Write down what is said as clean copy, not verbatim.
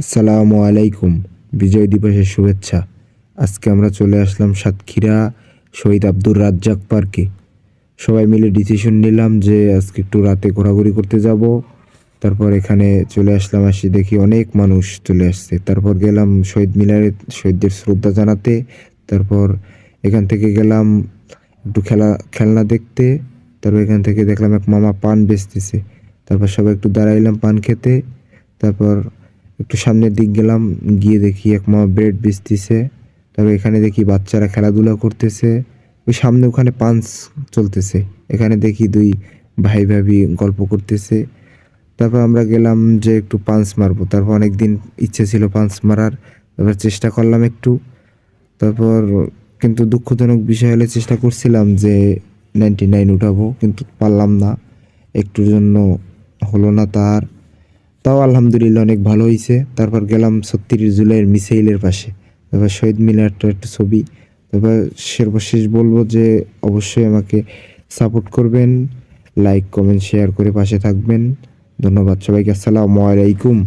আসসালামু আলাইকুম। বিজয় দিবসের শুভেচ্ছা। আজকে আমরা চলে আসলাম সাতক্ষীরা শহীদ আব্দুর রাজ্জাক পার্কে। সবাই মিলে ডিসিশন নিলাম যে আজকে একটু রাতে ঘোরাঘুরি করতে যাব। তারপর এখানে চলে আসলাম, আসি দেখি অনেক মানুষ চলে আসছে। তারপর গেলাম শহীদ মিনারে শহীদদের শ্রদ্ধা জানাতে। তারপর এখান থেকে গেলাম একটু খেলনা দেখতে। তারপর এখান থেকে দেখলাম এক মামা পান বেচতেছে। তারপর সবাই একটু দাঁড়াইলাম পান খেতে। তারপর একটু সামনের দিক গেলাম, গিয়ে দেখি এক মামা ব্রেড বেচতেছে। তারপর এখানে দেখি বাচ্চারা খেলাধুলা করতেছে। ওই সামনে ওখানে পাঞ্চ চলতেছে। এখানে দেখি দুই ভাই ভাবি গল্প করতেছে। তারপর আমরা গেলাম যে একটু পাঞ্চ মারবো। তারপর অনেকদিন ইচ্ছে ছিল পাঞ্চ মারার, তারপর চেষ্টা করলাম একটু। তারপর কিন্তু দুঃখজনক বিষয় হলে চেষ্টা করছিলাম যে 99 উঠাবো, কিন্তু পারলাম না, একটুর জন্য হলো না। তাও আলহামদুলিল্লাহ অনেক ভালো হয়েছে। তারপর গেলাম 36 জুলাইয়ের মিসাইলের পাশে। তারপর শহীদ মিনারটা একটা ছবি। তারপর সর্বশেষ বলবো যে অবশ্যই আমাকে সাপোর্ট করবেন, লাইক কমেন্ট শেয়ার করে পাশে থাকবেন। ধন্যবাদ সবাইকে। আসসালামু আলাইকুম।